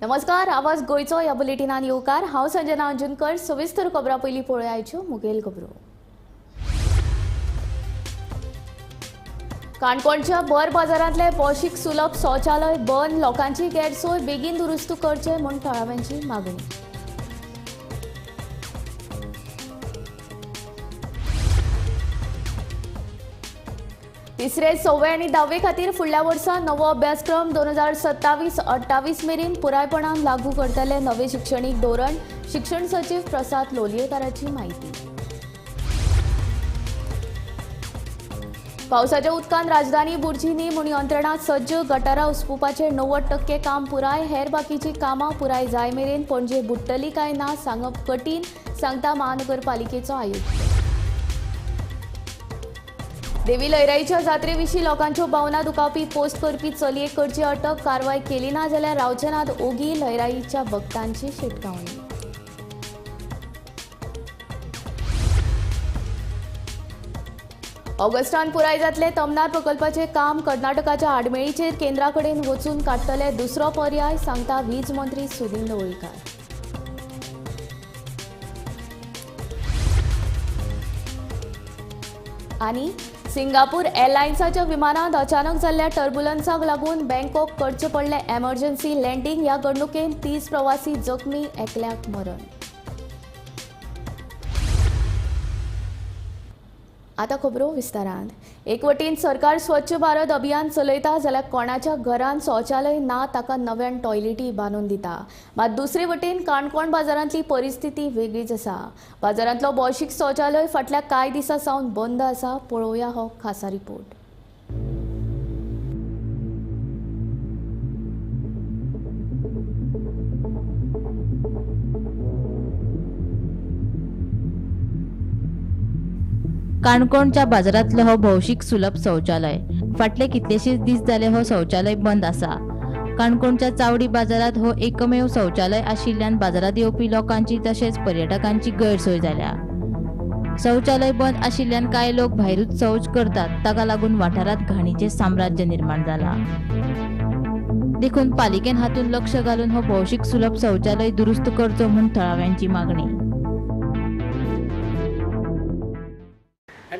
नमस्कार, आवाज गोयचो ह्या बुलेटिनान येवकार। हांव संजना अंजुनकर। सविस्तर खबरां पयलीं पळोवया आयच्यो मुखेल खबरो। काणकोणच्या बर बाजारांतले भौशीक सुलभ शौचालय बंद, लोकांची गैरसोय बेगीन दुरुस्त करचे म्हूण थळाव्यांची मागणी। तिसरे, 6वे आनी 10वे खातीर फुडल्या वर्सा नवो अभ्यासक्रम 2027-28 मेरेन पुरायपणान लागू करतले नवे शिक्षणीक धोरण। शिक्षण सचिव प्रसाद लोलयेकाराची माहिती। पावसाच्या उदकान राजधानी बुरची न्ही म्हूण यंत्रणां सज्ज, गटारां उसपुपाचेर 90% काम पुराय, हेर बाकीची कामां पुराय जाय मेरेन पणजे बुडटली काय ना सांगप कठीण, सांगता महानगरपालिकेचो आयुक्त। देवी लयराईच्या जात्रे विशीं लोकांच्यो भावना दुखावपी पोस्ट करपी चलयेक करची अटक, कारवाय केली ना जाल्यार रावचे नात ओगी, लयराईच्या भक्तांची शिटकावणी। ऑगस्टान पुराय जातले तमनार प्रकल्पाचे काम, कर्नाटकाच्या आडमेळीचेर केंद्रा कडेन वचून काडटले दुसरो पर्याय, सांगता वीज मंत्री सुनील ढवळीकर। आनी सिंगापूर एअरलायन्साच्या विमानांत अचानक जाल्ल्या टर्ब्युलन्साक लागून बँकॉक करचें पडलें एमर्जन्सी लँडिंग। ह्या घडणुकेंत 30 प्रवासी जखमी, एकल्याक मरण। आतां खबरो विस्तारान। एक वटेन सरकार स्वच्छ भारत अभियान चलयता जाल्यार कोणाच्या घरांत शौचालय ना ताका नव्यान टॉयलेटी बांदून दिता। मात दुसरे वटेन काणकोण बाजारांतली परिस्थिती वेगळीच आसा। बाजारांतलो भौशीक शौचालय फाटल्या कांय दिसां सावन बंद आसा। पळोवया हो खासा रिपोर्ट। काणकोणच्या बाजारातलो हो भौशीक सुलभ शौचालय फाटले कितलेशेच दीस जाले हो शौचालय बंद आसा। काणकोणच्या चावडी बाजारात हो एकमेव शौचालय आशिल्ल्यान बाजारात येवपी लोकांची तशेंच पर्यटकांची गैरसोय जाल्या। शौचालय बंद आशिल्ल्यान कांय लोक भायरूच शौच करतात, ताका लागून वाठारात घाणीचे साम्राज्य निर्माण जाला। देखून पालिकेन हातून लक्ष घालून हो भौशीक सुलभ शौचालय दुरुस्त करचो म्हूण थळाव्यांची मागणी।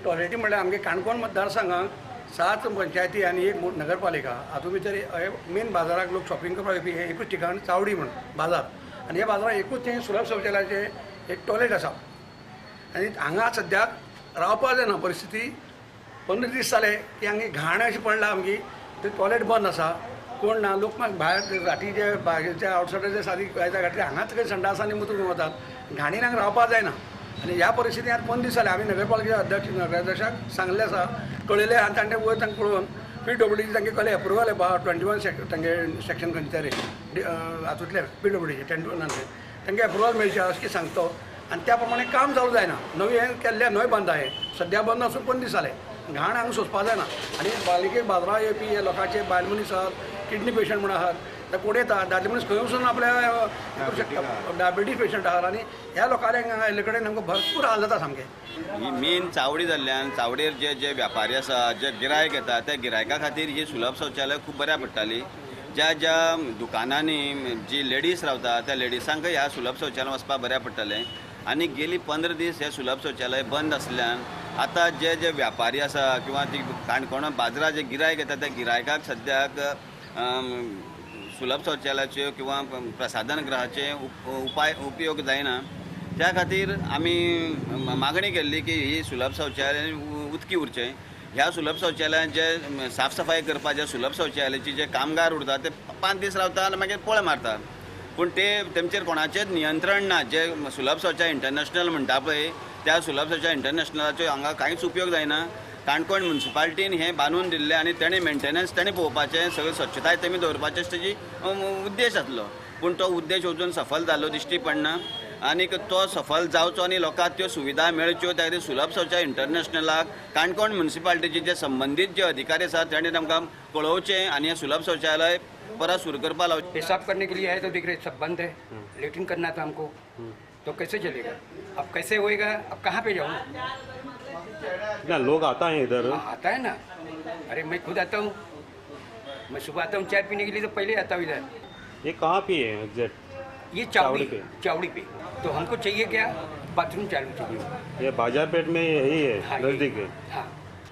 टॉयलेटी म्हळ्यार आमगे काणकोण मतदारसंघात 7 पंचायती आनी 1 नगरपालिका, हातूंत भितर मेन बाजाराक लोक शॉपिंग करपाक येवपी हें एकूच ठिकाण चावडी म्हण बाजार, आनी ह्या बाजारात एकूच थंय सुलभ शौचालयाचें एक टॉयलेट आसा। आनी हांगा सद्याक रावपाक जायना परिस्थिती। 15 दीस जाले की हांगा घाण अशी पडला, आमगी थंय टॉयलेट बंद आसा, कोण ना। लोक मागीर भायर घाटी जे भायरचे आवटसायडर सादी घातली हांगाच काही संडासांनी मुतून वतात, घाणीन हांगा रावपाक जायना। आनी ह्या परिस्थितीन आतां 15 दीस जाले आमी नगरपालिकेच्या नगराध्यक्षाक सांगलें आसा, कळयलें आनी तांणे वयर तांकां पळोवन PWDची तांगे कहलें अप्रुवल बा 21 तांगे सेक्शन खंयचे तरी हातूंतले PWDचे 10 तांगे अप्रुवल मेळचे अशें सांगतो। आनी त्या प्रमाणे काम चालू जायना। नवी हें केल्लें नवे बंद आहाय, सद्या बंद आसून 15 दीस जाले। घाण हांगा सोंसपाक जायना। आनी पालिकेक बाजारात येवपी हे लोकांचे बायल मनीस आहात, किडनी पेशंट म्हण आहात, ते कोण येता दादले मनीस खंय वचून आपल्या करूं शकता, डायबिटीज पेशंट आहात, आनी ह्या लोकांक हांगा कडेन आमकां भरपूर हाल जाता सामके। ही मेन चावडी जाल्ल्यान चावडेर जे व्यापारी आसा, जे गिरायक येता त्या गिरायका खातीर ही सुलभ शौचालय खूब बऱ्या पडटाली। ज्या दुकानांनी जी लेडीज रावता त्या लेडीजांक ह्या सुलभ शौचालय वचपाक बऱ्या पडटलें। आनी गेली 15 दीस हे सुलभ शौचालय बंद आसल्यान आतां जे व्यापारी आसा किंवा ती काणकोण बाजारात जे गिरायक येता त्या गिरायकाक सद्याक सुलभ शौचालयाचे किंवा प्रसाधन गृहाचे उपयोग जायना। त्या खातीर आमी मागणी केल्ली की ही सुलभ शौचालय उदकी उरचें। ह्या सुलभ शौचालयात जे साफ सफाई करपा जे सुलभ शौचालयाचे जे कामगार उरता ते 5 दीस रावता आनी मागीर पळ मारतात, पूण तेंचेर कोणाचेंच नियंत्रण ना। जे सुलभ शौचालय इंटरनॅशनल म्हणटा पळय त्या सुलभ शौचालय इंटरनॅशनलाचो हांगा कांयच उपयोग जायना। काणकोण म्युनिसिपालिटीन हें बांदून दिल्लें आनी तेणें मेंटेनन्स तेणें पळोवपाचें, सगळी स्वच्छताय तेमी दवरपाचें तेजी उद्देश आसलो, पूण तो उद्देश अजून सफल जाल्लो दिश्टी पडना। आनीक तो सफल जावचो आनी लोकांक त्यो सुविधा मेळच्यो त्या खातीर सुलभ शौचालय इंटरनॅशनलाक काणकोण म्युनिसिपालिटीचे जे संबंधीत जे अधिकारी आसात तांणी तांकां कळोवचें आनी हें सुलभ शौचालय परत सुरू करपा लावचें। पेशाब करने के लिए है तो दिख रहे सब बंद है, लेटिन करना था हमको, तो कैसे चलेगा? अब कैसे होएगा? अब कहाँ पे जाऊँ? ना लोग आता है इधर। आता है ना, अरे मैं खुद आता हूँ, मैं सुबह आता हूँ चाय पीने के लिए तो पहले आता हूँ इधर। ये कहाँ पे है एग्जैक्ट? ये चावड़ी पे। चावड़ी पे। तो हमको चाहिए क्या, बाथरूम चालू चाहिए। ये बाजारपेठ में यही है, हाँ, नजदीक है। हाँ।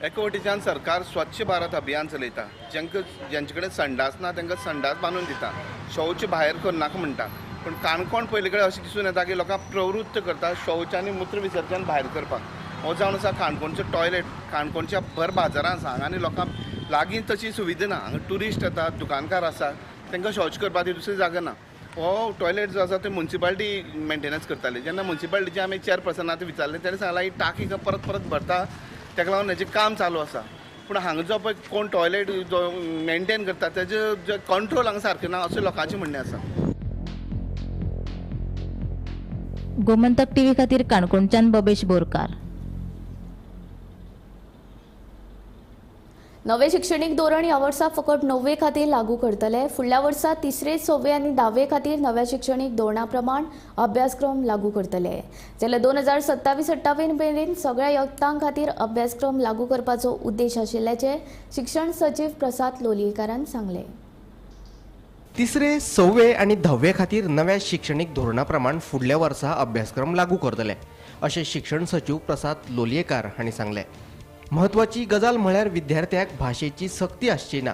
एका वटेच्यान सरकार स्वच्छ भारत अभियान चलयता, ज्यांचे कडेन संडास ना तांकां संडास बांदून दिता, शौच भायर करनाका म्हणटा. पण काणकोण पयले कडेन अशें दिसून येता की लोकांक प्रवृत्त करता शौच आनी मूत्र विसर्जन भायर करपाक. हो जावन आसा काणकोणचो टॉयलेट काणकोणच्या भर बाजारांत आसा हांगा आनी लोकांक लागीं तशी सुविधा ना. हांगा ट्युरिस्ट येतात, दुकानकार आसा, तांकां शौच करपाक दुसरी जागा ना. हो टॉयलेट जो आसा ते म्युन्सिपालिटी मेंटेनन्स करताली. जेन्ना म्युन्सिपालिटीचे आमी चेअरपर्सनाक विचारलें तेणें सांगलां ही टाकी परत परत भरता, ताका लागून हेजें काम चालू आसा. पूण हांगा जो पळय कोण टॉयलेट जो मेंटेन करता तेजें जे कंट्रोल हांगा सारकें ना अशें लोकांचें म्हणणें आसा. गोमंतक टीव्ही खातीर काणकोणच्यान बबेश बोरकार. नवे शिक्षणीक धोरण ह्या वर्सा फकत 9वे खातीर लागू करतले. फुडल्या वर्सा 3रे, 6वे आनी 10वे खातीर नव्या शिक्षणीक धोरणा प्रमाण अभ्यासक्रम लागू करतले. जाल्यार 2027-28 मेरेन सगळ्या यत्तां खातीर अभ्यासक्रम लागू करपाचो उद्देश आशिल्ल्याचे शिक्षण सचिव प्रसाद लोलयेकारान सांगले. 3रे, 6वे आनी 10वे खातीर नव्या शिक्षणीक धोरणा प्रमाण फुडल्या वर्सा अभ्यासक्रम लागू करतले अशें शिक्षण सचिव प्रसाद लोलयेकार हांणी सांगले. म्हत्वाची गजाल म्हळ्यार विद्यार्थ्याक भाशेची सक्ती आसची ना.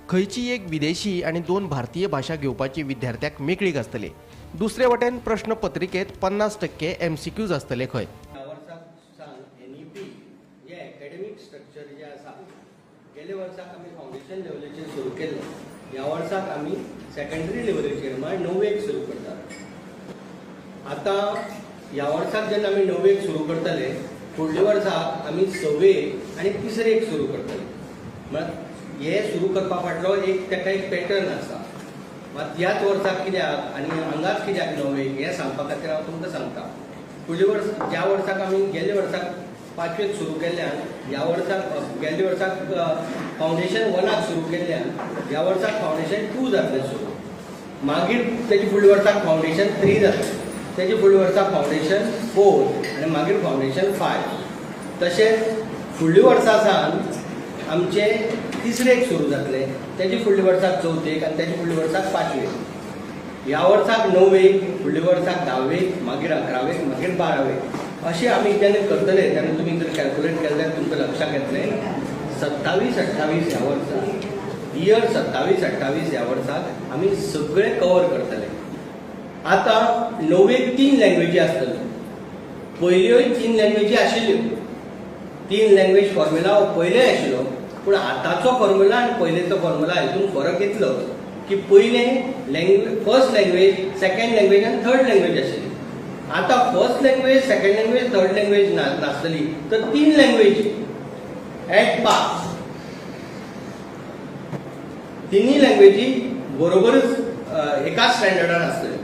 खंयची एक विदेशी आनी 2 भारतीय भाशा घेवपाची विद्यार्थ्याक मेकळीक आसतली. दुसरे वटेन प्रश्नपत्रिकेत 50% MCQs आसतले खंय. ह्या वर्साक NEP जे एकेडमीक स्ट्रक्चर जे आसा, गेल्या वर्साक आमी फावंडेशन लेवलाचेर सुरू केल्लें, ह्या वर्साक आमी सेकंडरी लेवलाचेर म्हळ्यार 9वेक सुरू करतात. आतां ह्या वर्साक जेन्ना आमी 9वेक सुरू करतले, फुडल्या वर्साक आमी 6वेक आनी 3रेक सुरू करतले. म्हळ्यार हे सुरू करपा फाटलो ताका एक पॅटर्न आसा. मात ह्याच वर्साक कित्याक आनी हांगाच कित्याक 9वेक हें सांगपा खातीर हांव तुमकां सांगता. फुडल्या वर्स ज्या वर्साक आमी गेल्या वर्साक 5वेक सुरू केल्ल्यान ह्या वर्साक गेल्या वर्साक फावंडेशन 1 सुरू केल्ल्यान ह्या वर्साक फावंडेशन 2 जातलें सुरू. मागीर तेजे फुडल्या वर्साक फावंडेशन 3 जातलें. तेजे फुडल्या वर्साक फावंडेशन 4 आनी मागीर फावंडेशन 5. तशेंच फुडल्या वर्सा सावन आमचे 3रेक सुरू जातलें. तेजे फुडल्या वर्साक 4थेक आनी तेजे फुडल्या वर्साक 5वेक. ह्या वर्साक 9वेक, फुडल्या वर्साक 10वेक, मागीर 11वेक, मागीर 12वेक. अशें आमी जेन्ना करतले तेन्ना तुमी जर कॅल्क्युलेट केलें जाल्यार तुमकां लक्षांत येतलें 27-28 ह्या वर्साक, इयर 27-28 ह्या वर्साक आमी सगळें कवर करतले. आतां 9वेक 3 लँग्वेजी आसतल्यो. पयल्योय 3 लँग्वेजी आशिल्ल्यो. 3 लँग्वेज फॉर्म्युला पयलेय आशिल्लो, पूण आतांचो फॉर्म्युला आनी पयलेचो फॉर्म्युला हितून फरक इतलो की पयलें फर्स्ट लँग्वेज, सेकंड लँग्वेज आनी थर्ड लँग्वेज आशिल्ली. आतां first language, second language, third language नासतली, तर 3 लँग्वेजी एट पास. तिनी लँग्वेजी बरोबरच एकाच स्टँडर्डान आसतली,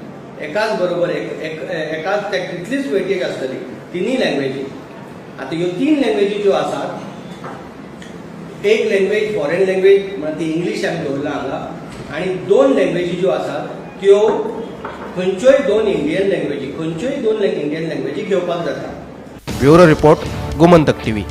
एकाच बरोबर एकाच तितलीच वेटेज आसतली तिनी लँग्वेजी. आतां ह्यो 3 लँग्वेजी ज्यो आसात, एक लँग्वेज फॉरेन लँग्वेज म्हणल्यार ती इंग्लीश आमी दवरला हांगा, आनी 2 लँग्वेजी ज्यो आसात त्यो खंयच्योय 2 इंडियन लँग्वेजी, खंयच्योय 2 इंडियन लँग्वेजी घेवपाक जाता. Bureau report, Gomantak TV.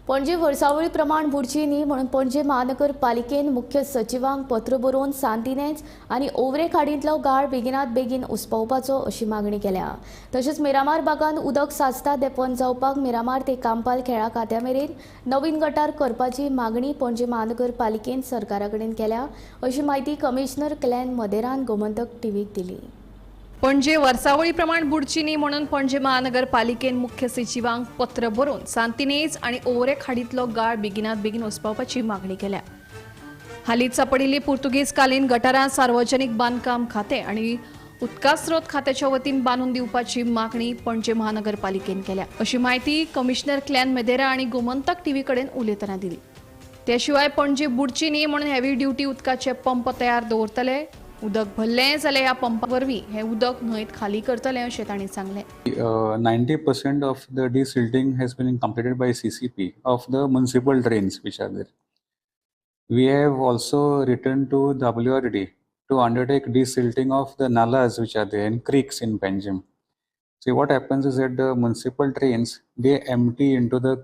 पणजे वर्सावळी प्रमाण बुडची न्ही म्हणून पणजे महानगरपालिकेन मुख्य सचिवांक पत्र बरोवन सांतिनेज आनी ओवरे खाडींतलो गाळ बेगिनात बेगीन उसपावपाचो अशी मागणी केल्या. तशेंच मिरामार बागान उदक साचता देंपण जावपाक मिरामार ते कांपाल खेळा खात्या मेरेन नवीन गटार करपाची मागणी पणजे महानगरपालिकेन सरकारा कडेन केल्या अशी माहिती कमिशनर क्लॅन मदेरान गोमंतक टीव्हीक दिली. पणजे वर्सावळी प्रमाण बुडची न्ही म्हणून पणजे महानगरपालिकेन मुख्य सचिवांक पत्र बरोवन सांतिनेज आनी ओवरे खाडींतलो गाळ बेगिनात बेगीन उसपावपाची मागणी केल्या. हालींच सापडिल्ली पुर्तुगेज कालीन गटारां सार्वजनीक बांदकाम खातें आनी उदका स्रोत खात्याच्या वतीन बांदून दिवपाची मागणी पणजे महानगरपालिकेन केल्या अशी माहिती कमिशनर क्लॅन मेदेरा आनी गोमंतक टीव्ही कडेन उलयतना दिली. त्या शिवाय पणजे बुडची न्ही म्हणून हेवी ड्युटी उदकाचे पंप तयार दवरतले. उदक भरलें जाल्यार ह्या पंपा वरवीं हें उदक न्हंयत खाली करतले अशें तांणी सांगलें. 90% of the desilting has been completed by CCP of the municipal drains which are there. We have also written to WRD to undertake desilting of the nalas which are there in creeks in Panjim. See, what happens is that the municipal drains, they empty into the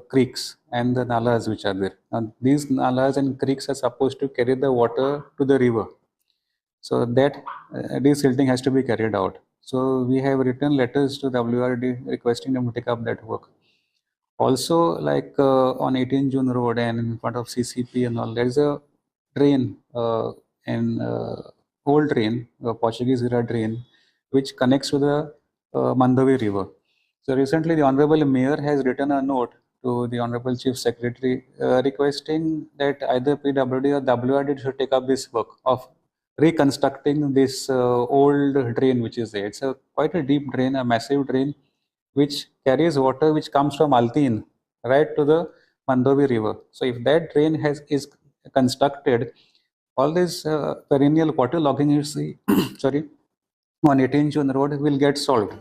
creeks and the nalas which are there. Now, these nalas and creeks are supposed to carry the water to the river. So that desilting has to be carried out. So we have written letters to WRD requesting them to take up that work. Also, like on 18 June Road and in front of CCP and all, there is a drain, old drain, Portuguese era drain, which connects to the Mandavi River. So recently, the Honorable Mayor has written a note to the Honorable Chief Secretary requesting that either PWD or WRD should take up this work of reconstructing this old drain which is there. It's quite a deep drain, a massive drain, which carries water which comes from Altin right to the Mandovi River. So if that drain is constructed, all this perennial water logging you see on 18 June Road will get solved.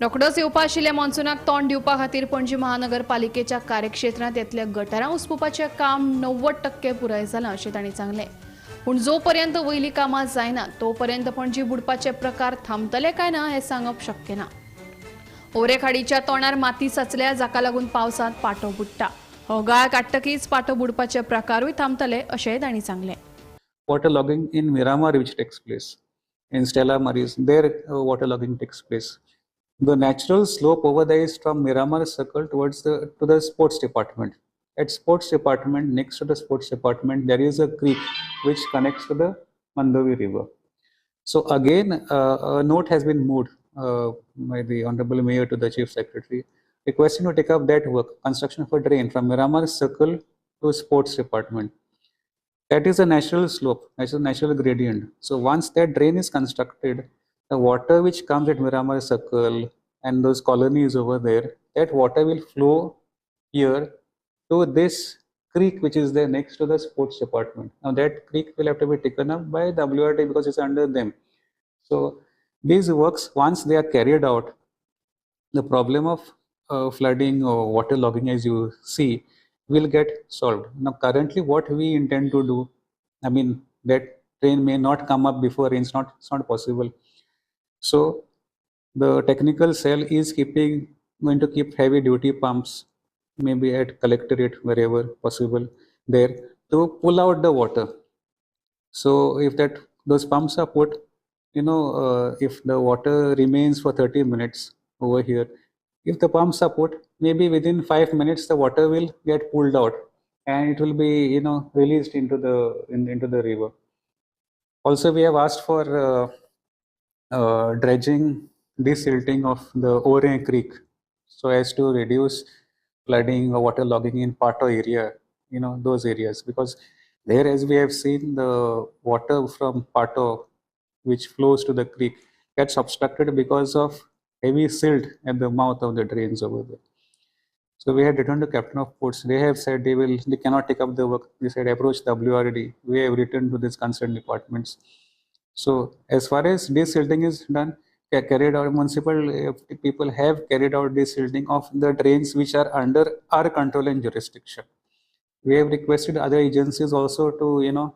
रोखडोच येवपा आशिल्ल्या मॉन्सूनाक तोंड दिवपा खातीर पणजी महानगरपालिकेच्या कार्यक्षेत्रांत येतल्या गटारां उसपुपाचें काम 90% पुराय जालां अशें तांणी सांगलें. पूण जो पर्यंत वयलीं कामां जायना तो पर्यंत पणजी बुडपाचे प्रकार थांबतले काय ना हें सांगप शक्य ना. ओरे खाडीच्या तोंडार माती साचल्या जाका लागून पावसांत पाटो बुडटा. हो गाळ काडटकीच पाटो बुडपाचे प्रकारूय थांबतले अशेंय तांणी सांगलें. Water logging in Miramar which takes place, in Stella Maris, there water logging takes place. The natural slope over there is from Miramar Circle towards to the sports department. At sports department, next to the sports department, there is a creek which connects to the Mandovi River. So again, a note has been moved by the Honorable Mayor to the Chief Secretary, requesting to take up that work, construction of a drain from Miramar Circle to sports department. That is a natural slope, that's a natural gradient. So once that drain is constructed, the water which comes at Miramar Circle and those colonies over there, that water will flow here to this creek which is there next to the sports department. Now that creek will have to be taken up by WRD because it's under them. So these works, once they are carried out, the problem of flooding or water logging, as you see, will get solved. Now currently what we intend to do, I mean that train may not come up before rain, it's not possible. So the technical cell is going to keep heavy duty pumps, maybe at collectorate wherever possible there, to pull out the water. So if those pumps are put, if the water remains for 30 minutes over here, if the pumps are put, maybe within 5 minutes the water will get pulled out and it will be released into the river. Also, we have asked for dredging, desilting of the Ore Creek so as to reduce flooding or water logging in Pato area, those areas, because there, as we have seen, the water from Pato which flows to the creek gets obstructed because of heavy silt at the mouth of the drains over there. So we had written to Captain of Ports. They have said they cannot take up the work. They said approach WRD. We have written to these concerned departments. So as far as desilting is done, carried out, municipal people have carried out desilting of the drains which are under our control and jurisdiction. We have requested other agencies also to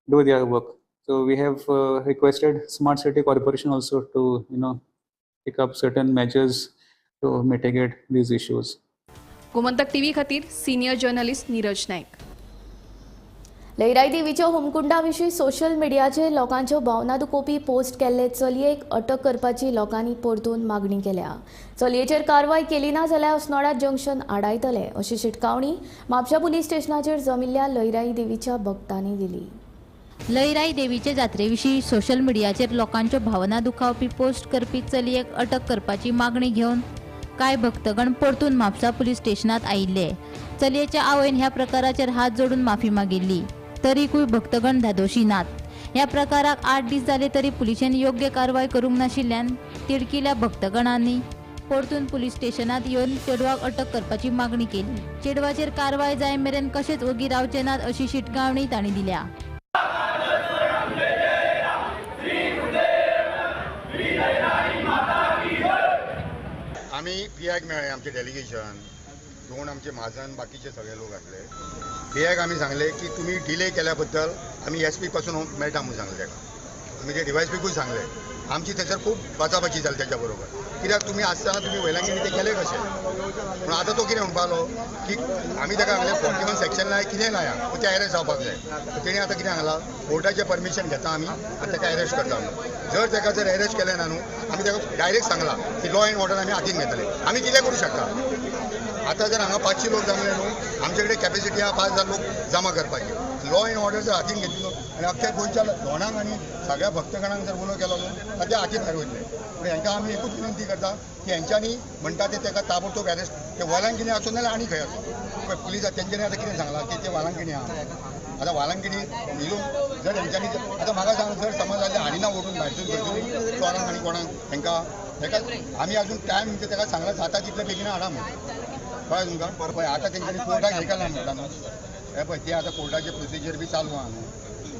do their work. So we have requested Smart City Corporation also to pick up certain measures to mitigate these issues. Gomantak TV खातीर senior journalist Neeraj नायक. लयराई देवीच्या होमकुंडा विशीं social मिडियाचेर लोकांच्यो भावना दुखोवपी post केल्ले चलयेक अटक करपाची लोकांनी परतून मागणी केल्या. चलयेचेर कारवाय केली ना जाल्यार अस्नोडा जंक्शन आडायतले अशी शिटकावणी म्हापशा पुलीस स्टेशनाचेर जमिल्ल्या लयराई देवीच्या भक्तांनी दिली. लयराई देवीचे जात्रेविशीं सोशल मिडियाचेर लोकांच्यो भावना दुखावपी पोस्ट करपी चलयेक अटक करपाची मागणी घेवन कांय भक्तगण परतून म्हापसा पुलीस स्टेशनात आयिल्ले. चलयेच्या आवयन ह्या प्रकाराचेर हात जोडून माफी मागिल्ली, तरीकूय भक्तगण धादोशी नात. ह्या प्रकाराक 8 दीस जाले तरी पुलिशेन योग्य कारवाय करूंक नाशिल्ल्यान तिडकिल्या भक्तगणांनी परतून पुलीस स्टेशनात येवन चेडवाक अटक करपाची मागणी केली. चेडवाचेर कारवाय जाय मेरेन कशेच ओगी रावचे नात अशी शिटकावणी तांणी दिल्या. आम्ही पियाक मेळ्ळे आमचे डेलिगेशन 2 आमचे महाजन बाकीचे सगळे लोक आसले. पियाक आमी सांगले की तुम्ही डिले केल्या बद्दल आम्ही SP पासून मेळटा म्हणून सांगले ताका. आमी ते DYSPकूय सांगले. आमची थंयसर खूब बाचाबाची जाली त्याच्या बरोबर. कित्याक तुमी आसतना तुमी वयल्यान ते केले कशें पूण आतां तो कितें म्हणपालो की आमी ताका सांगलें 41 सेक्शन लाय कितें लाया पूण ते अरेस्ट जावपाक जाय तेणी आतां कितें सांगलां कोर्टाचें परमिशन घेता आमी आनी ताका अरेस्ट करता जर ताका जर अरेस्ट केलें ना न्हू आमी ताका डायरेक्ट सांगलां की लॉ एंड ऑर्डर आमी हातीन घेतले आमी कितें करूं शकता आतां जर हांगा 500 लोक जमले न्हू आमचे कडेन कॅपेसिटी आहा 5000 लोक जमा करपाची लॉ एंड ऑर्डर जर हातीन घेतलो आनी अख्ख्या गोंयच्या लोणांक आनी सगळ्या भक्तगणांक जर उलो केलो न्हू ताच्या हातीन हारवयतले पूण हांकां आमी एकूच विनंती करता की हेंच्यांनी म्हणटा ते ताका ताबडतोब अरेस्ट ते वालांकिणी आसूं नाल्यार आनी खंय आसूं पुलीस तेंच्यांनी आतां कितें सांगलां की ते वालांकिणी आहा आतां वालांकिणी मिलून जर हेंच्यांनी आतां म्हाका सांग जर समज जाल्यार हाडिना ओडून भायरसून खंयसून चोरांक आनी कोणाक तांकां ताका आमी आजून टायम म्हणजे ताका सांगला जाता तितले बेगीन हाडा म्हणून कळ्ळें तुमकां पळय आतां तेंच्यांनी कोर्टाक हे केलां म्हणटा न्हू हे पळय ते आतां कोर्टाचे प्रोसिजर बी चालू आहा न्हू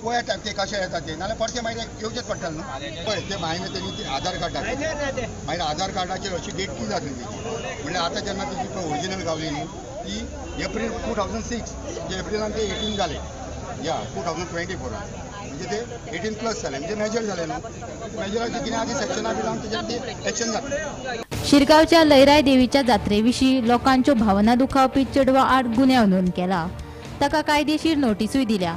पळय ते कशें येता ते नाल्यार परते मागीर येवचेच पडटलें न्हू पळय ते मागीर तेणी आधार कार्ड दाखयलें मागीर आधार कार्डाचेर अशी डेट कितें जातली तेची म्हणल्यार आतां जेन्ना तेची पळय ओरिजिनल गावली न्हू ती एप्रील 2006 म्हणजे एप्रिलान ते 18 जाले या 2024 म्हणजे ते 18+ जाले म्हणजे मेजर जाले न्हू मेजराचे कितें आधी सेक्शना बी लावन तेजेर ते एक्शन जातलें शिरगांवच्या लयराय देवीच्या जात्रेविशीं लोकांच्यो भावना दुखावपी चेडवा आड गुन्यांव नोंद केला ताका कायदेशीर नोटीसूय दिल्या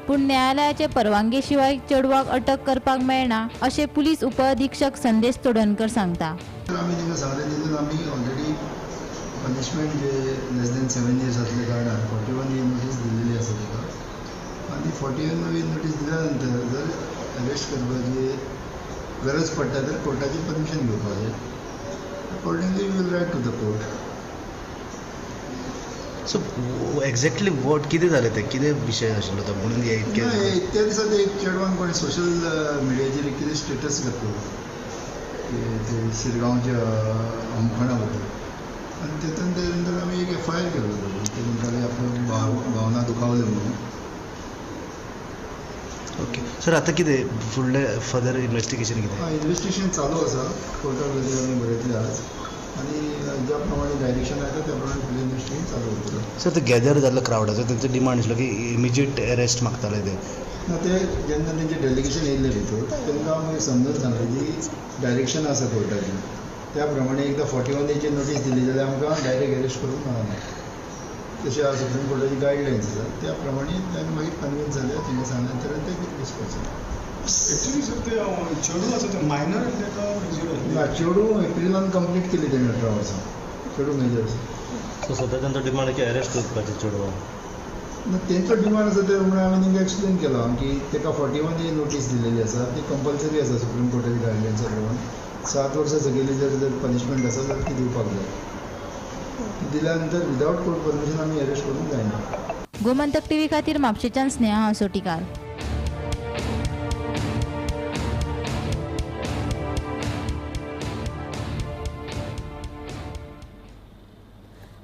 पूण न्यायालयाचे परवानगे शिवाय चेडवाक अटक करपाक मेळना अशें पुलीस उपअधीक्षक संदेश तोडणकर सांगता आमी तिका सांगलें तितून आमी ऑलरेडी पनिशमेंट जे लेस दॅन 7 years असल्या कारणान 41 year नोटीस दिल्ली आसा तिका आनी 41 नोटीस दिल्या नंतर जर अरेस्ट करपाची गरज पडटा तर कोर्टाची परमिशन घेवपाक जाय accordingly we will write to the court so exactly what कितें जालें तें कितें विशय आशिल्लो तो म्हणून त्या दिसा एक चेडवान कोणी सोशल मिडियाचेर कितें स्टेटस घातलो ते शिरगांवच्या अमखणा बद्दल आनी तेतून ते नंतर आमी एक FIR केलो ते म्हणटाले आपलो भावना दुखावले म्हणून ओके सर आतां कितें फुडलें फर्दर इन्वेस्टिगेशन कितें इन्वेस्टिगेशन चालू आसा कोर्टाक आमी बरयतले आज आनी ज्या प्रमाणे डायरेक्शन येता त्या प्रमाणे फुडलें इन्वेस्टिगेशन चालू उरतलें सर ते गॅदर जाल्लो क्रावडाचो तेंचो डिमांड आशिल्लो की इमिजिएट अरेस्ट मागताले ते ते जेन्ना तेंचे डेलिगेशन येयल्ले भितर तेंकां आमी समजून सांगलें की डायरेक्शन आसा कोर्टाची त्या प्रमाणे एकदां 41 days नोटीस दिली जाल्यार आमकां डायरेक्ट अरेस्ट करूंक मेळना तशें सुप्रीम कोर्टाची गायडलायन्स आसा त्या प्रमाणे तांकां मागीर कन्विन्स जाले तेणें सांगले नंतर ते रिस्पॉन्सिबल एक्चुअली सर ते चेडू आसा ते मायनर ना चेडू एप्रिलान कंप्लीट केली तेणें 18 वर्सां चेडू मेजर आसा सो सद्या तांचो डिमांड की अरेस्ट करपाचें चेडवा तेंचो डिमांड आसा ते प्रमाणे हांवें तांकां एक्सप्लेन केलो की ताका 41 days नोटीस दिलेली आसा ती कंपल्सरी आसा सुप्रीम कोर्टाची गायडलायन्सा प्रमाणे 7 वर्सां सकयली जर पनिशमेंट आसा जाल्यार ती दिवपाक जाय दिल्या नंतर विदावट कोर्ट परमिशन आमी अरेस्ट करूंक जायना गोमंतक टीव्ही खातीर म्हापशेच्यान स्नेहा असोटीकार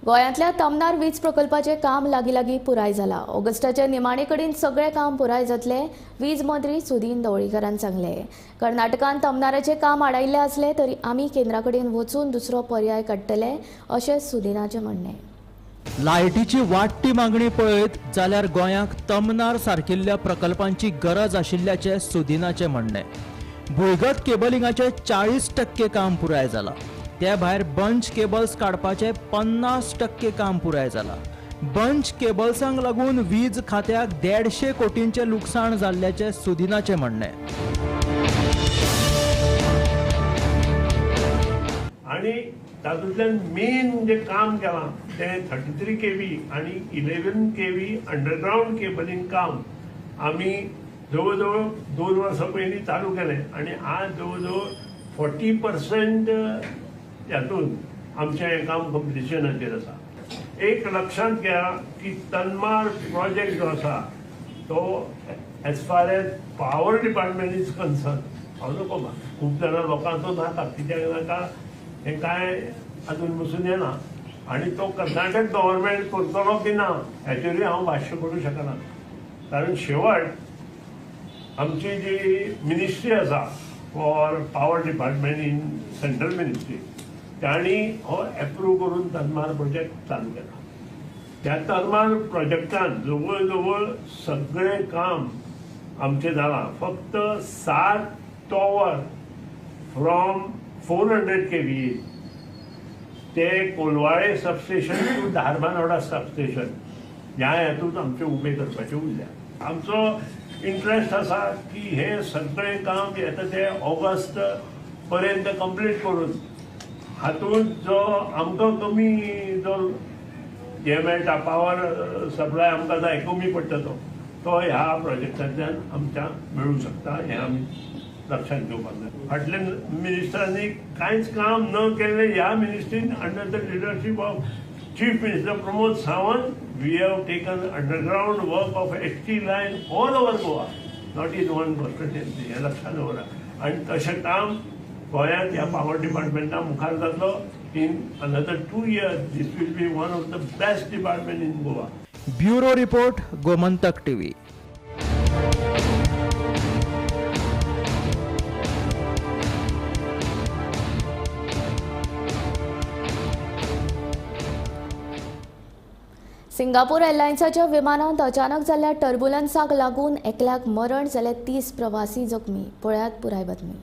गोंयांतल्या तमनार वीज प्रकल्पाचें काम लागीं पुराय जालां ऑगस्टाच्या निमाणे कडेन सगळें काम पुराय जातलें वीज मंत्री सुदीन ढवळीकरान सांगलें कर्नाटकान तमनाराचें काम आडायिल्लें आसलें तरी आमी केंद्रा कडेन वचून दुसरो पर्याय काडटले अशें सुदीनाचें म्हणणें लायटीची वाडटी मागणी पळयत जाल्यार गोंयांक तमनार सारकिल्ल्या प्रकल्पांची गरज आशिल्ल्याचें सुदीनाचें म्हणणें भुंयगत केबलिंगाचें 40% काम पुराय जालां त्या भायर बंच केबल्स काडपाचें 50% काम पुराय जालां बंच केबल्सांक लागून वीज खात्याक 150 कोटींचें लुकसाण जाल्ल्याचें सुदीनाचें म्हणणें आणि तातूंतल्यान मेन जे काम केलां तें 33 kV आणि 11 kV अंडरग्राउंड केबलिंग काम आमी जवळ जवळ 2 वर्सां पयलीं चालू केलें आणि आज जवळ जवळ 40% हातून आमचें हें काम कंप्लिशनाचेर आसा एक लक्षात घ्या की तनमार प्रोजेक्ट जो आसा तो as far as power department is concern हांव नको खूब जाणां लोकांचो नाका कित्याक नाका हें कांय अजून मसून येना आनी तो कर्नाटक गव्हर्मेंट करतलो की ना हाचेरूय हांव भाश्य करूं शकना कारण शेवट आमची जी मिनिस्ट्री आसा for power department in central ministry तांणी हो एप्रूव करून तनमार प्रोजेक्ट चालू केला त्या तनमार प्रोजेक्टान जवळ जवळ सगळें काम आमचें जालां फक्त 7 टॉवर फ्रॉम 400 kV येईल ते कोलवाळे सबस्टेशन टू धारबानोडा सबस्टेशन ह्या हेतून आमचे उबे करपाचे उरल्या. आमचो इंट्रस्ट आसा की हे सगळें काम येता ते ऑगस्ट पर्यंत कंप्लीट करून हातूंत जो आमकां कमी जो हे मेळटा पावर सप्लाय आमकां जाय कमी पडटा तो ह्या प्रोजेक्टांतल्यान आमच्या मेळूंक शकता हें आमी लक्षात घेवपाक जाय. फाटल्या मिनिस्टरांनी कांयच काम न केल्लें ह्या मिनिस्ट्रीन under the leadership of chief minister Pramod Sawant we have taken underground work of HT line all over Goa, not in one constituency. हें लक्षात दवरा. आनी तशें काम गोंयांत ह्या पावर डिपार्टमेंटा मुखार जातलो. In another 2 years this will be one of the best department in Goa. Bureau report, Gomantak TV. Singapore एअरलायन्साच्या विमानांत अचानक जाल्ल्या टर्ब्युलन्साक लागून एकल्याक मरण जाल्यार 30 प्रवासी जखमी. पळयात पुराय बातमी.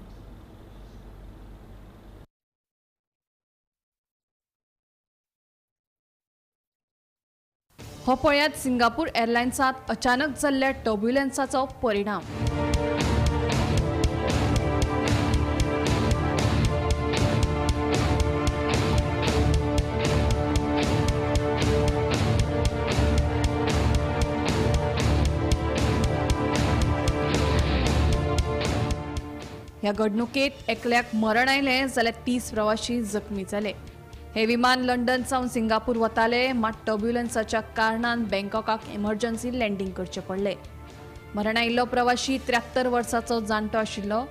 हो पळयात सिंगापूर एअरलायन्सात अचानक जाल्ल्या टर्ब्युलन्साचो परिणाम. ह्या घडणुकेत एकल्याक मरण आयलें जाल्यार 30 प्रवासी जखमी जाले. हे विमान लंडन सावन सिंगापूर वताले, मात टर्ब्युलन्साच्या कारणान बँकॉकाक इमर्जन्सी लँडिंग करचें पडलें. मरण आयिल्लो प्रवासी 73 वर्सांचो जाणटो आशिल्लो.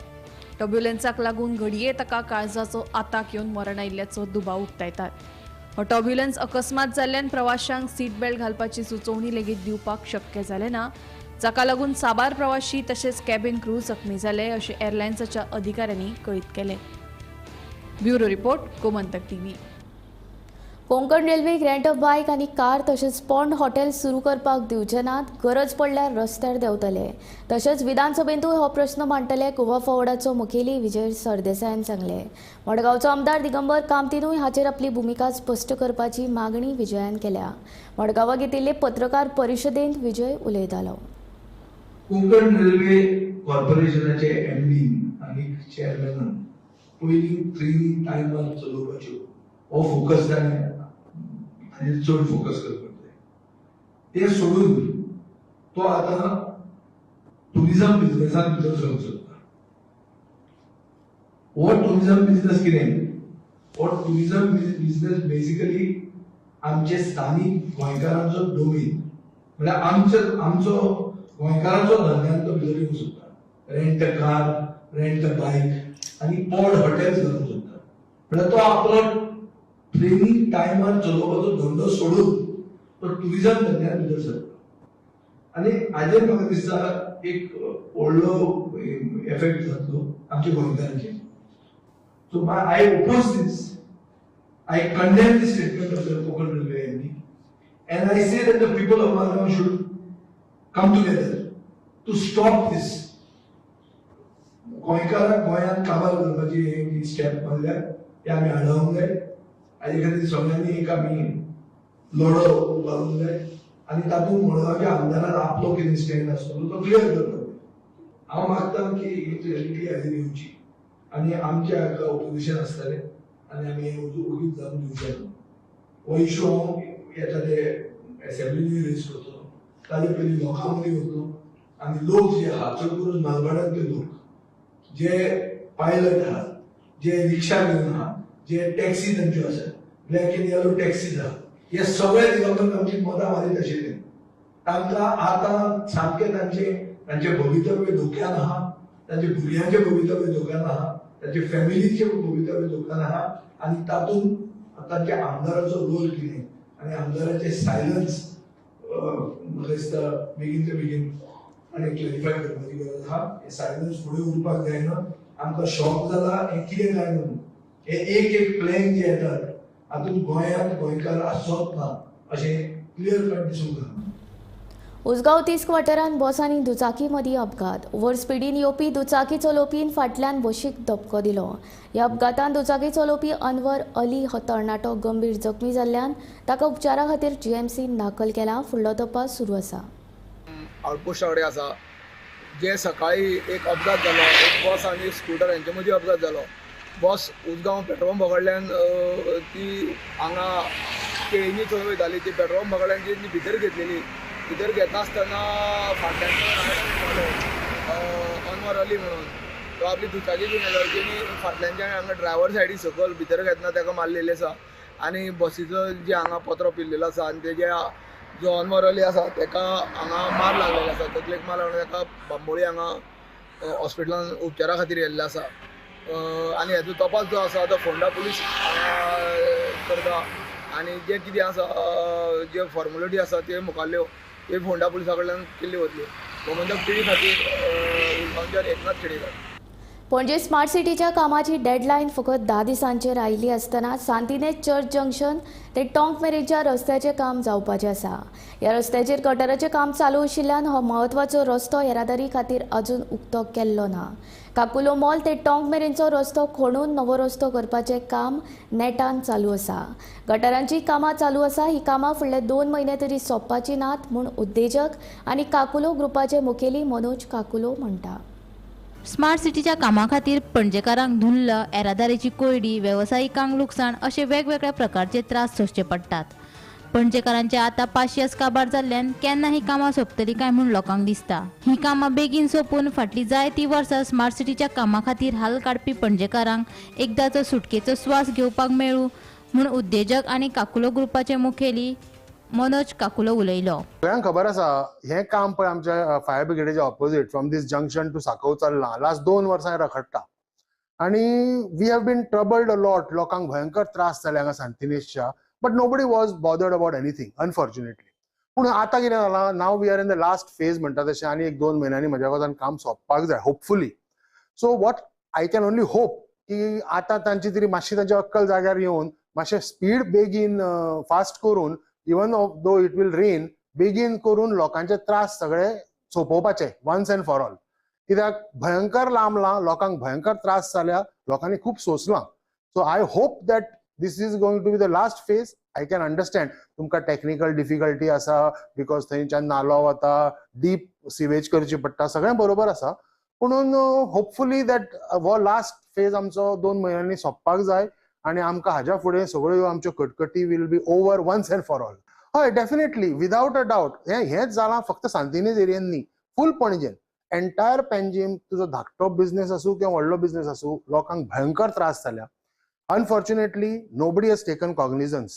टर्ब्युलन्साक लागून घडये ताका काळजाचो आताक येवन मरण आयिल्ल्याचो दुबाव उक्तायतात. हो टर्ब्युलन्स अकस्मात जाल्ल्यान प्रवाशांक सीट बेल्ट घालपाची सुचोवणी लेगीत दिवपाक शक्य जालें ना, जाका लागून साबार प्रवाशी तशेंच कॅबिन क्रू जखमी जाले अशें एअरलायन्साच्या अधिकाऱ्यांनी कळीत केलें. Bureau report, Gomantak TV. Konkan रेल्वेक रेंट ऑफ बायक आनी कार तशेंच पॉन्ड हॉटेल सुरू करपाक दिवचे नात. गरज पडल्यार रस्त्यार देंवतले. तशेंच विधानसभेंतूय हो प्रस्न मांडटले गोवा फॉवर्डाचो मुखेली विजय सरदेसायान सांगलें. मडगांवचो आमदार दिगंबर कामतीनूय हाचेर आपली भुमिका स्पश्ट करपाची मागणी विजयान केल्या. मडगांवां घेतिल्ले पत्रकार परिशदेंत विजय उलयतालो. कोंकण रेल्वे कॉर्पोरेशनाचे MD आनी चेअरमॅनान पयलीं ट्रेनी टायमार चलोवपाच्यो हो फोकस जाय आनी चड फोकस करपाक जाय. ते सोडून तो आतां टुरिझम बिझनेसांत भितर सरूंक सोदता. हो टुरिझम बिझनेस कितें? हो टुरिझम बिझनेस बेसिकली आमचे स्थानीक गोंयकारांचो डोमेन, म्हळ्यार आमचो गोंयकारांचो धंद्यान तो भितर येवंक सोदता. Rent a car, rent a bike आनी पॉड हॉटेल्स घालूंक सोदता. म्हळ्यार तो आपलो ट्रेनिंग टायमार चलोवपाचो धंदो सोडून तो टुरिझम धंद्यान भितर सरता. आनी हाजेर म्हाका दिसता एक व्हडलो एफेक्ट जातलो आमच्या गोंयकारांचेर. So I oppose this. I condemn the statement of the Konkan railway MD and I say that the people of Madgaon should come together to stop this. गोंयकारांक गोंयांत काबार करपाची एक स्टेप मारल्या ते आमी आडावंक जाय. हाजे खातीर सगळ्यांनी एक आमी लढो घालूंक जाय आनी तातूंत मडगांवच्या आमदारान आपलो कितें स्टँड आसतलो तो क्लियर करपाक जाय. हांव मागता की ही क्लियरिटी हाजेर येवची आनी आमचे हाका ओपोजिशन आसतलें आनी आमी ओगीच जावन दिवचे ना. हो इशू हांव येता ते एसेंब्लीनी रेज करतलो. ताजे पयलीं लोकां मदीं वतलो आनी लोक जे आहा चड करून मालवाड्यांतले लोक जे पायलट आहात, जे रिक्षा घेवन आहात, जे टॅक्सी तांच्यो आसात, ब्लॅक एंड येलो टॅक्सीज आहा, हे सगळे दिवंगत आमची मतां मारीत आशिल्ले. तांकां आतां सामकें तांचे भवितव्य धोक्यान आहा, तांचे भुरग्यांचें भवितव्य धोक्यान आहा, तांचे फॅमिलीचें भवितव्य धोक्यान आहा आनी तातूंत तांच्या आमदाराचो रोल कितें आनी आमदाराचें सायलन्स म्हाका दिसता बेगीन ते बेगीन आनी क्लॅरिफाय करपाची गरज आहा. हे सायलन्स फुडें उरपाक जायना. आमकां शॉक जाला हें कितें जाय म्हणून. हे एक प्लॅन जे येतात हातूंत गोंयांत गोंयकार आसोच ना अशें क्लियर कट दिसूंक जाता. उसगांव 30 क्वार्टरान बस आनी दुचाकी मदीं अपघात. ओव्हर स्पिडीन येवपी दुचाकी चलोवपीन फाटल्यान बशीक धपको दिलो. ह्या अपघातान दुचाकी चलोवपी अनवर अली हो तरणाटो गंभीर जखमी जाल्ल्यान ताका उपचारा खातीर जीएमसीन दाखल केला. फुडलो तपास सुरू आसा. आउटपोस्टा कडेन आसा जे सकाळी एक अपघात जालो. एक बस आनी एक स्कूटर यांचे मदीं अपघात जालो. बस उसगांव पेट्रोल पंपा कडल्यान ती हांगा केळींनी थंय वयताली. ती पेट्रोल पंपा कडल्यान जी भितर घेतलेली. भितर घेता आसतना फाटल्यान अनवर अली म्हणून तो आपली दुचाकी घेवन येयलो. तेणी फाटल्यानच्यान हांगा ड्रायव्हर सायडी सकयल भितर घेतना ताका मारलेली आसा आनी बसीचो जे हांगा पत्रो पिल्लेलो आसा आनी तेजे जो अनवर अली आसा ताका हांगा मार लागलेलो आसा. तकलेक मार लागून ताका बांबोळी हांगा हॉस्पिटलान उपचारा खातीर येल्लो आसा. आनी हेजो तपास जो आसा तो फोंडा पुलीस करता आनी जे कितें आसा जे फॉर्मेलिटी आसा ते मुखाल्ल्यो ते फोंडा पुलिसा कडल्यान केल्ली वतली. गोमंतक टीव्ही खातीर उलगांवच्यान एकनाथ खेडेकर. पणजे स्मार्ट सिटीच्या कामाची डेडलायन फकत 10 दिसांचेर आयिल्ली आसतना सांतिनेज चर्च जंक्शन ते टोंक मेरेनच्या रस्त्याचें काम जावपाचें आसा. ह्या रस्त्याचेर गटराचें काम चालू आशिल्ल्यान हो महत्वाचो रस्तो येरादारी खातीर अजून उक्तो केल्लो ना. काकुलो मॉल ते टोंक मेरेनचो रस्तो खोडून नवो रस्तो करपाचें काम नेटान चालू आसा. गटारांची कामां चालू आसा. ही कामां फुडले 2 म्हयने तरी सोंपपाची नात म्हूण उद्देजक आनी काकुलो ग्रुपाचे मुखेली मनोज काकुलो म्हणटा. स्मार्ट सिटीच्या कामा खातीर पणजेकारांक धुल्ल, येरादारीची कोयडी, वेवसायिकांक लुकसाण अशे वेगवेगळ्या प्रकारचे त्रास सोंसचे पडटात. पणजेकारांचे आतां पाशियेस काबार जाल्ल्यान केन्ना ही कामां सोंपतली काय म्हूण लोकांक दिसता. ही कामां बेगीन सोंपून फाटलीं जायतीं वर्सां स्मार्ट सिटीच्या कामा खातीर हाल काडपी पणजेकारांक एकदाचो सुटकेचो स्वास घेवपाक मेळूं म्हूण उद्देजक आनी काकुलो ग्रुपाचे मुखेली मनोज काकुलो उलयलो. सगळ्यांक खबर आसा हें काम पळय आमच्या फायर ब्रिगेडीच्या opposite from this junction to साकव चल्लां. लास्ट 2 वर्सां रखडटा आनी we have been troubled a lot. लोकांक भयंकर त्रास जाले हांगा सांतिनेजच्या. But nobody was bothered about anything unfortunately. पूण आतां कितें जालां, now we are in the last phase म्हणटा तशें आनी 1-2 म्हयन्यांनी म्हज्या कोतान काम सोंपपाक जाय hopefully. So what I can only hope की आतां तांची तरी मातशी तांची अक्कल जाग्यार येवन मातशें स्पीड बेगीन फास्ट करून even though it will rain बेगीन करून लोकांचे त्रास सगळे सोंपोवपाचे वन्स एंड फॉर ऑल. कित्याक भयंकर लांबलां, लोकांक भयंकर त्रास जाल्या, लोकांनी खूब सोंसलां. So I hope that this is going to be the last phase. I can understand तुमका टेक्निकल डिफिकल्टी आसा बिकॉज थंयच्यान नालो वता, डीप सिवेज करची पडटा, सगळें बरोबर आसा. पुणून होपफुली दॅट हो लास्ट फेज आमचो 2 म्हयन्यांनी सोंपपाक जाय आनी आमकां हाज्या फुडें सगळ्यो आमच्यो कटकटी will be over once and for all. हय, डेफिनेटली विदाउट अ डाउट हेंच जालां फक्त सांतिनेज एरियेन न्ही, फूल पणजेन. एंटायर पेंजीम तुजो धाकटो बिझनेस आसूं किंवा व्हडलो बिझनेस आसूं, लोकांक भयंकर त्रास जाल्या. Unfortunately, nobody has taken cognizance.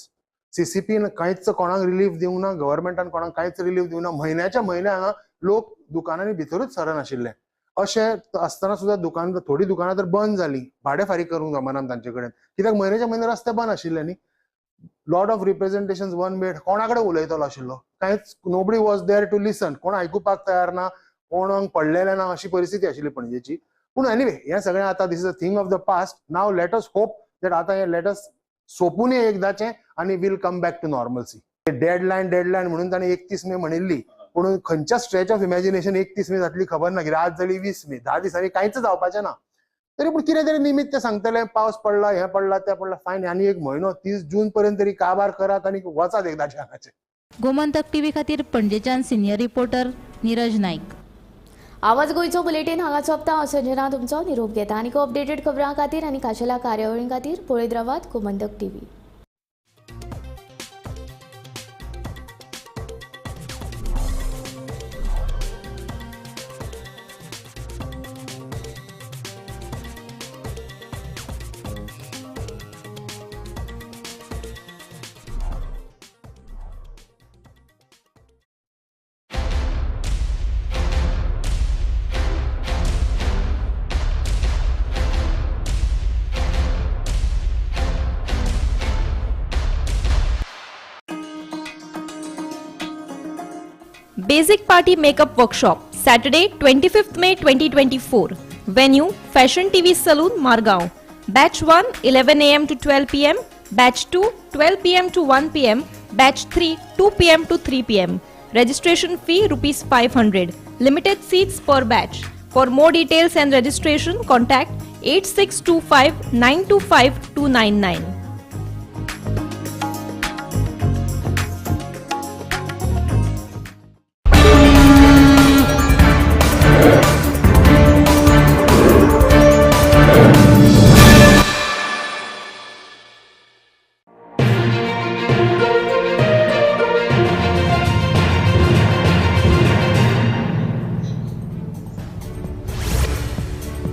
CCP कांयच कोणाक रिलीफ दिवंक ना, गव्हर्मेंटान कोणाक कांयच रिलीफ दिवंक ना. म्हयन्याच्या म्हयने हांगा लोक दुकानांनी भितरूच सरनाशिल्ले. अशें आसतना सुद्दां थोडीं दुकानां तर बंद जालीं. भाडे फारीक करूंक जमना तांचे कडेन, कित्याक म्हयन्याच्या म्हयने रस्ते बंद आशिल्ले न्ही. Lot of representations were made. कोणा कडेन उलयतलो आशिल्लो कांयच. Nobody was there to listen. कोण आयकुपाक तयार ना, कोणाक पडलेले ना, अशी परिस्थिती आशिल्ली पणजेची. पूण एनिवे हें सगळें आतां this is a thing of the past. Now let us hope that आता हे लेट अस सोपून एकदाचें आनी will come back to normalcy. Deadline म्हणून ताणें 31 मे म्हणिल्ली, पूण खंयच्या स्ट्रेच ऑफ इमॅजिनेशन 31 मे जातली खबर ना. कित्याक आज जाली 20 मे, 10 दिसांनी कांयच जावपाचें ना. तरी पूण कितें तरी निमित्त सांगतले, पावस पडला, हें पडला, तें पडला, फायन. आनी 1 म्हयनो 30 जून पर्यंत तरी काबार करात आनी वचात एकदाचें हांगाचें. गोमंतक टीव्ही खातीर पणजेच्यान सिनियर रिपोर्टर नीरज नाईक. आवाज गोंयचो बुलेटीन हांगा सोंपता. हांव संजना तुमचो निरोप घेता. आनीक अपडेटेड खबरां खातीर आनी खाशेल्या कार्यावळीं खातीर पळयत रावात Gomantak TV. Basic Party Makeup Workshop, Saturday 25th May 2024. Venue, Fashion TV Saloon, Margao. Batch 1, 11 AM to 12 PM. Batch 2, 12 PM to 1 PM. Batch 3, 2 PM to 3 PM. Registration fee ₹500. Limited seats per batch. For more details and registration, contact 8625 925 299.